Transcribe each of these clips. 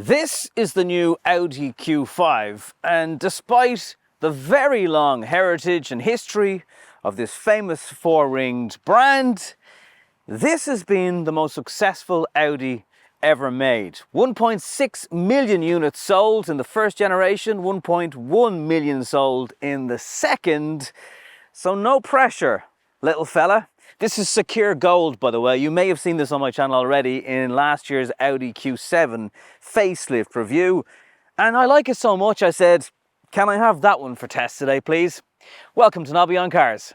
This is the new Audi Q5, and despite the very long heritage and history of this famous four-ringed brand, this has been the most successful Audi ever made. 1.6 million units sold in the first generation, 1.1 million sold in the second. So no pressure, little fella. This is secure gold, by the way. You may have seen this on my channel already in last year's Audi Q7 facelift review. And I like it so much, I said, can I have that one for test today, please? Welcome to Nobby on Cars.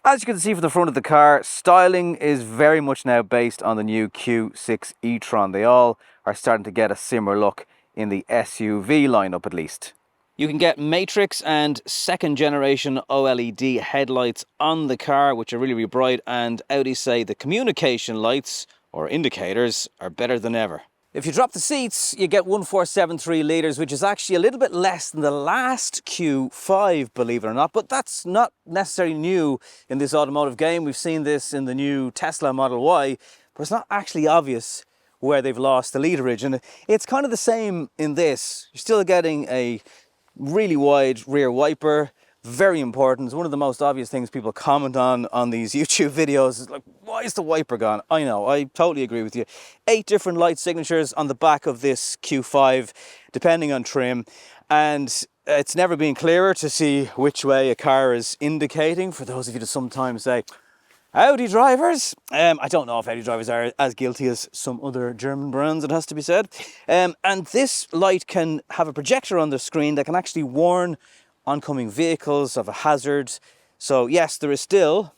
As you can see from the front of the car, styling is very much now based on the new Q6 e-tron. They all are starting to get a similar look in the SUV lineup at least. You can get Matrix and second generation OLED headlights on the car, which are really, really bright, and Audi say the communication lights or indicators are better than ever. If you drop the seats, you get 1,473 litres, which is actually a little bit less than the last Q5, believe it or not. But that's not necessarily new in this automotive game. We've seen this in the new Tesla Model Y, but it's not actually obvious where they've lost the literage. And it's kind of the same in this. You're still getting a really wide rear wiper. Very important. It's one of the most obvious things people comment on these YouTube videos. It's like, why is the wiper gone? I know, I totally agree with you. 8 different light signatures on the back of this Q5, depending on trim. And it's never been clearer to see which way a car is indicating. For those of you that sometimes say, Audi drivers, I don't know if Audi drivers are as guilty as some other German brands, it has to be said. And this light can have a projector on the screen that can actually warn oncoming vehicles of a hazard. So yes, there is still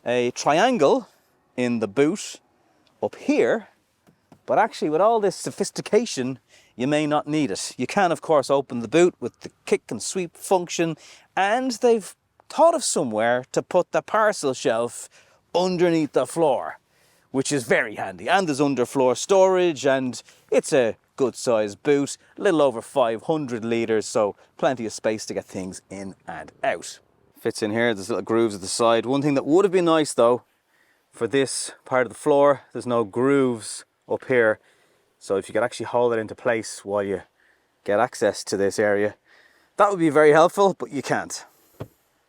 a triangle in the boot up here, but actually with all this sophistication, you may not need it. You can of course open the boot with the kick and sweep function, and they've thought of somewhere to put the parcel shelf underneath the floor, which is very handy. And there's underfloor storage, and it's a good sized boot, a little over 500 litres, so plenty of space to get things in and out. Fits in here, there's little grooves at the side. One thing that would have been nice though, for this part of the floor, there's no grooves up here. So if you could actually hold it into place while you get access to this area, that would be very helpful, but you can't.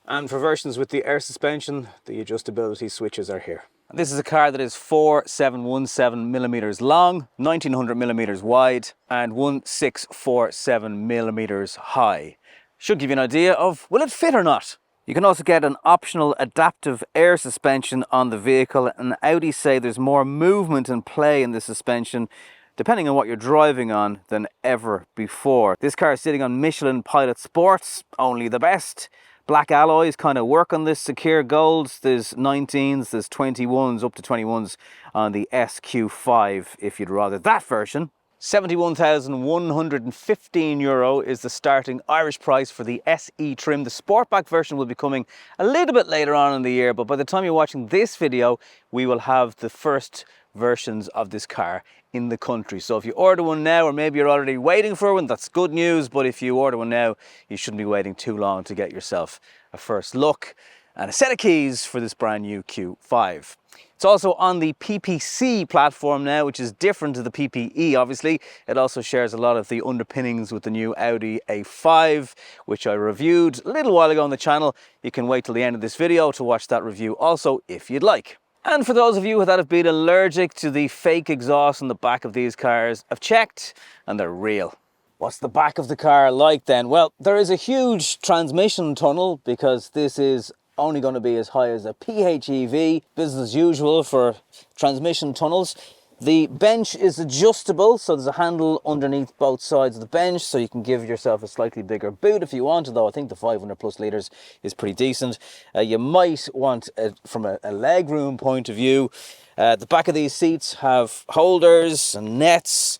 And for versions with the air suspension, the adjustability switches are here. This is a car that is 4717 millimeters long, 1900 millimeters wide, and 1647 millimeters high. Should give you an idea of will it fit or not. You can also get an optional adaptive air suspension on the vehicle, and Audi say there's more movement and play in the suspension depending on what you're driving on than ever before. This car is sitting on Michelin Pilot Sports, only the best. Black alloys kind of work on this secure gold. There's 19s, there's 21s, up to 21s on the SQ5 if you'd rather that version. €71,115 is the starting Irish price for the SE trim. The Sportback version will be coming a little bit later on in the year, but by the time you're watching this video, we will have the first versions of this car in the country. So if you order one now, or maybe you're already waiting for one, that's good news. But if you order one now, you shouldn't be waiting too long to get yourself a first look and a set of keys for this brand new Q5. It's also on the PPC platform now, which is different to the PPE, obviously. It also shares a lot of the underpinnings with the new Audi A5, which I reviewed a little while ago on the channel. You can wait till the end of this video to watch that review also, if you'd like. And for those of you that have been allergic to the fake exhaust on the back of these cars, I've checked and they're real. What's the back of the car like then? Well, there is a huge transmission tunnel because this is only going to be as high as a PHEV, business as usual for transmission tunnels. The bench is adjustable, so there's a handle underneath both sides of the bench, so you can give yourself a slightly bigger boot if you want, although I think the 500 plus litres is pretty decent. You might want, from a leg room point of view, the back of these seats have holders and nets.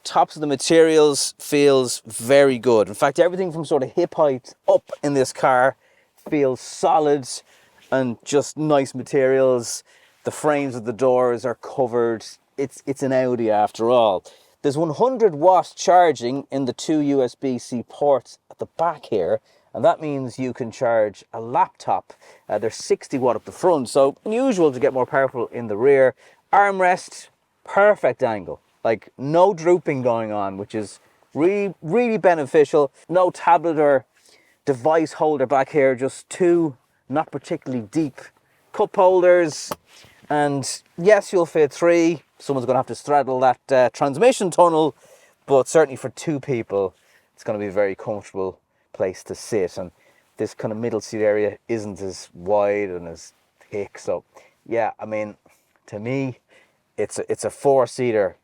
Tops of the materials feels very good. In fact, everything from sort of hip height up in this car feels solid and just nice materials. The frames of the doors are covered. It's an Audi after all. There's 100 watt charging in the 2 USB-C ports at the back here, and that means you can charge a laptop. They're 60 watt up the front, so unusual to get more powerful in the rear. Armrest, perfect angle, like no drooping going on, which is really beneficial. No tablet or device holder back here, just two not particularly deep cup holders. And yes, you'll fit three. Someone's going to have to straddle that transmission tunnel, but certainly for two people, it's going to be a very comfortable place to sit. And this kind of middle seat area isn't as wide and as thick. So yeah, I mean, to me, it's a four-seater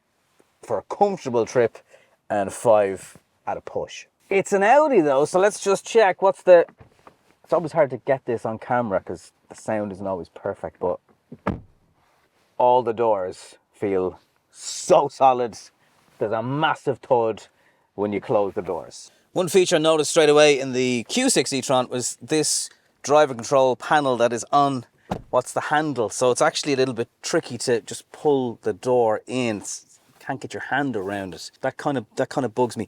for a comfortable trip and 5 at a push. It's an Audi though, so let's just check what's the... It's always hard to get this on camera because the sound isn't always perfect, but all the doors feel so solid. There's a massive thud when you close the doors. One feature I noticed straight away in the Q6 e-tron was this driver control panel that is on what's the handle. So it's actually a little bit tricky to just pull the door in. Can't get your hand around it. That kind of bugs me.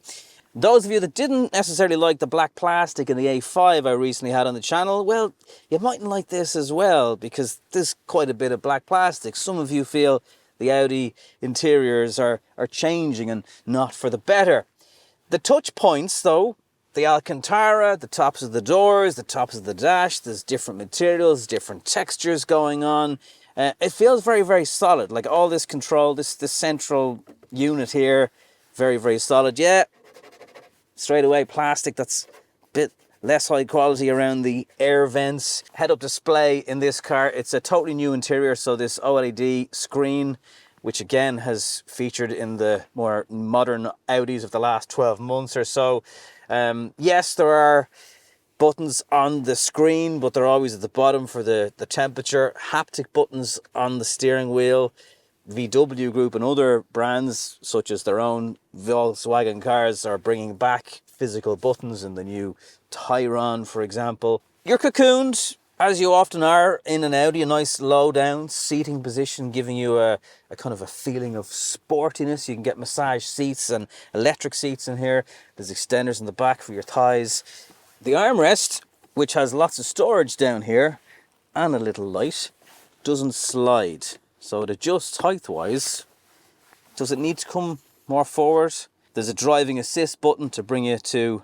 Those of you that didn't necessarily like the black plastic in the A5 I recently had on the channel, well, you mightn't like this as well, because there's quite a bit of black plastic. Some of you feel the Audi interiors are changing and not for the better. The touch points though, the Alcantara, the tops of the doors, the tops of the dash, there's different materials, different textures going on. It feels very solid, like all this control, this central unit here, very solid. Yeah, straight away plastic that's a bit less high quality around the air vents. Head-up display in this car, it's a totally new interior, so this OLED screen, which again has featured in the more modern Audis of the last 12 months or so. Yes, there are buttons on the screen, but they're always at the bottom for the temperature. Haptic buttons on the steering wheel. VW Group and other brands, such as their own Volkswagen cars, are bringing back physical buttons in the new Tayron, for example. You're cocooned, as you often are in an Audi, a nice low down seating position, giving you a kind of a feeling of sportiness. You can get massage seats and electric seats in here. There's extenders in the back for your thighs. The armrest, which has lots of storage down here and a little light, doesn't slide. So it adjusts height-wise. Does it need to come more forward? There's a driving assist button to bring you to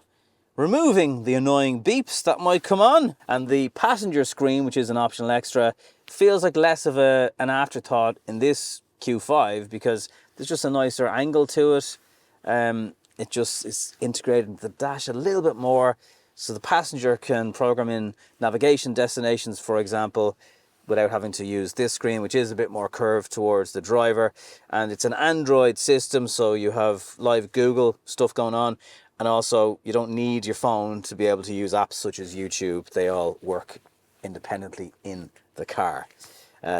removing the annoying beeps that might come on. And the passenger screen, which is an optional extra, feels like less of an afterthought in this Q5 because there's just a nicer angle to it. It just is integrated into the dash a little bit more, so the passenger can program in navigation destinations, for example, without having to use this screen, which is a bit more curved towards the driver. And it's an Android system, so you have live Google stuff going on, and also you don't need your phone to be able to use apps such as YouTube. They all work independently in the car.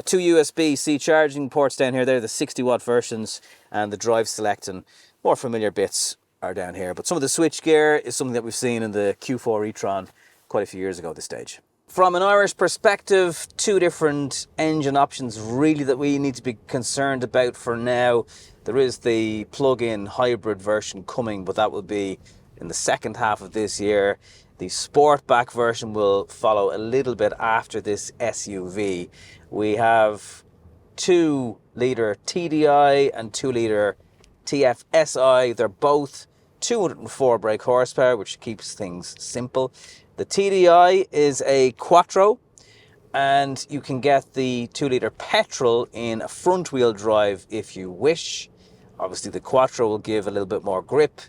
Two USB-C charging ports down here. They're the 60 watt versions, and the drive select and more familiar bits are down here. But some of the switch gear is something that we've seen in the Q4 e-tron quite a few years ago at this stage. From an Irish perspective, two different engine options really that we need to be concerned about for now. There is the plug-in hybrid version coming, but that will be in the second half of this year. The Sportback version will follow a little bit after this SUV. We have 2-litre TDI and 2-litre TFSI. They're both 204 brake horsepower, which keeps things simple. The TDI is a Quattro, and you can get the 2-litre petrol in a front-wheel drive if you wish. Obviously, the Quattro will give a little bit more grip,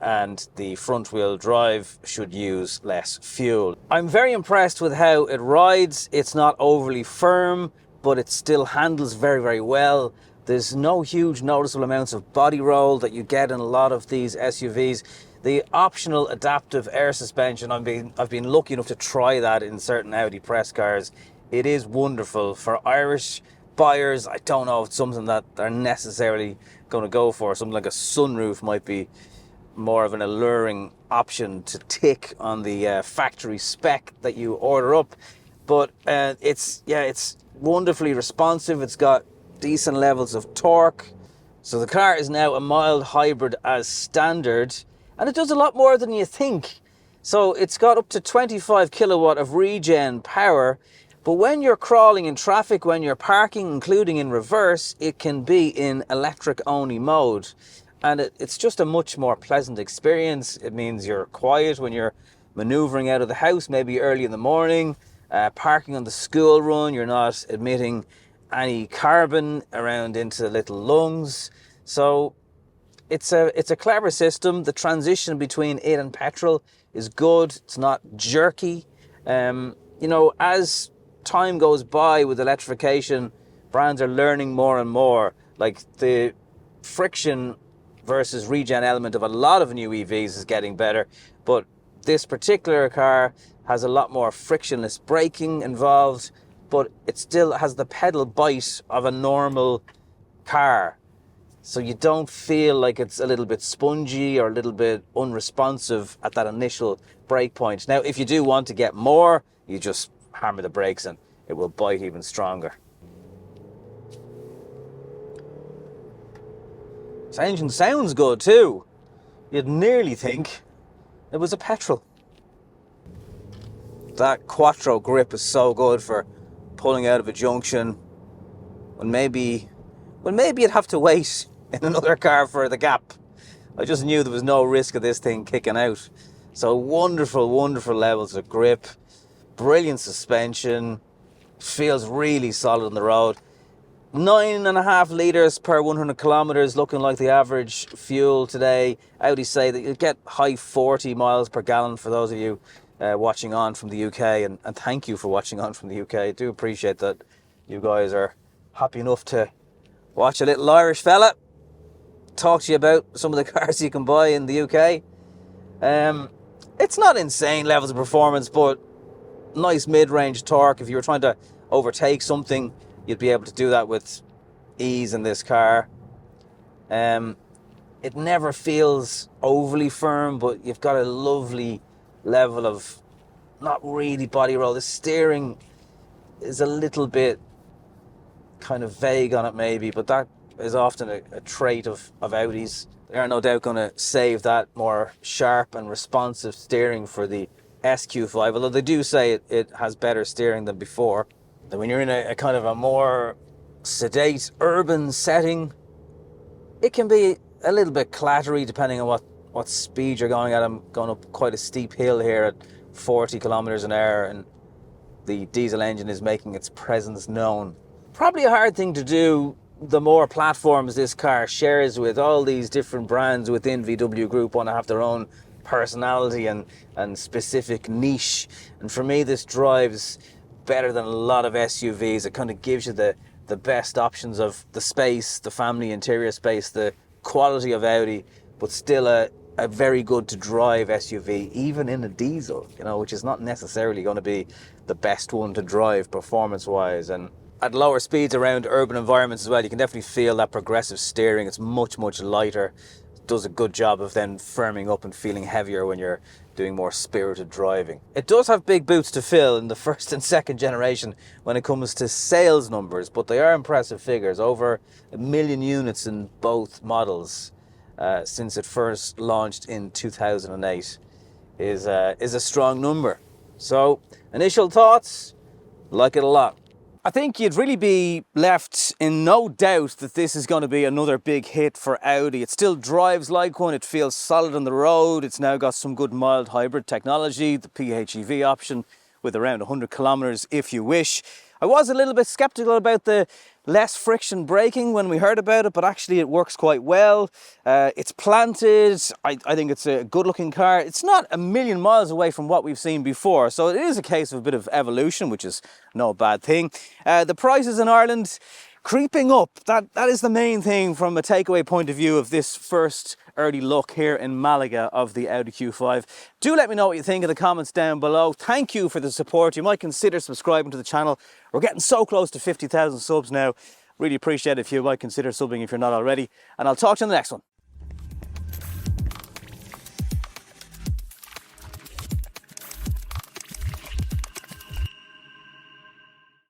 and the front-wheel drive should use less fuel. I'm very impressed with how it rides. It's not overly firm, but it still handles very well. There's no huge noticeable amounts of body roll that you get in a lot of these SUVs. The optional adaptive air suspension, I've been lucky enough to try that in certain Audi press cars. It is wonderful. For Irish buyers, I don't know if it's something that they're necessarily going to go for. Something like a sunroof might be more of an alluring option to tick on the factory spec that you order up. But it's wonderfully responsive. It's got decent levels of torque. So the car is now a mild hybrid as standard, and it does a lot more than you think. So it's got up to 25 kilowatt of regen power, but when you're crawling in traffic, when you're parking, including in reverse, it can be in electric only mode. And it's just a much more pleasant experience. It means you're quiet when you're maneuvering out of the house, maybe early in the morning, parking on the school run. You're not emitting any carbon around into the little lungs. So it's a clever system. The transition between it and petrol is good. It's not jerky. You know, as time goes by with electrification, brands are learning more and more. Like the friction versus regen element of a lot of new EVs is getting better, but this particular car has a lot more frictionless braking involved, but it still has the pedal bite of a normal car. So you don't feel like it's a little bit spongy or a little bit unresponsive at that initial brake point. Now, if you do want to get more, you just hammer the brakes and it will bite even stronger. This engine sounds good too. You'd nearly think it was a petrol. That Quattro grip is so good for pulling out of a junction when maybe you'd have to wait in another car for the gap. I just knew there was no risk of this thing kicking out. So wonderful, wonderful levels of grip, brilliant suspension, feels really solid on the road. 9.5 litres per 100 kilometres, looking like the average fuel today. Audi say that you'll get high 40 miles per gallon for those of you watching on from the UK, and thank you for watching on from the UK. I do appreciate that you guys are happy enough to watch a little Irish fella talk to you about some of the cars you can buy in the UK. It's not insane levels of performance, but nice mid-range torque. If you were trying to overtake something, you'd be able to do that with ease in this car. It never feels overly firm, but you've got a lovely level of not really body roll. The steering is a little bit kind of vague on it maybe, but that is often a trait of Audis. They are no doubt going to save that more sharp and responsive steering for the SQ5, although they do say it has better steering than before. Then when you're in a kind of a more sedate urban setting, it can be a little bit clattery depending on what speed you're going at. I'm going up quite a steep hill here at 40 kilometers an hour, and the diesel engine is making its presence known. Probably a hard thing to do the more platforms this car shares with. All these different brands within VW Group want to have their own personality and specific niche, and for me this drives better than a lot of SUVs. It kind of gives you the best options of the space, the family interior space, the quality of Audi, but still a very good to drive SUV, even in a diesel, you know, which is not necessarily going to be the best one to drive performance wise. And at lower speeds around urban environments as well, you can definitely feel that progressive steering. It's much, much lighter. It does a good job of then firming up and feeling heavier when you're doing more spirited driving. It does have big boots to fill in the first and second generation when it comes to sales numbers, but they are impressive figures. Over 1 million units in both models since it first launched in 2008 is a strong number. So, initial thoughts, like it a lot. I think you'd really be left in no doubt that this is going to be another big hit for Audi. It still drives like one, it feels solid on the road, it's now got some good mild hybrid technology, the PHEV option with around 100 kilometers if you wish. I was a little bit skeptical about the less friction braking when we heard about it, but actually it works quite well. It's planted. I think it's a good looking car. It's not a million miles away from what we've seen before, so it is a case of a bit of evolution, which is no bad thing. The prices in Ireland creeping up. That is the main thing from a takeaway point of view of this first early look here in Malaga of the Audi Q5. Do let me know what you think in the comments down below. Thank you for the support. You might consider subscribing to the channel. We're getting so close to 50,000 subs now. Really appreciate it if you might consider subbing if you're not already. And I'll talk to you in the next one.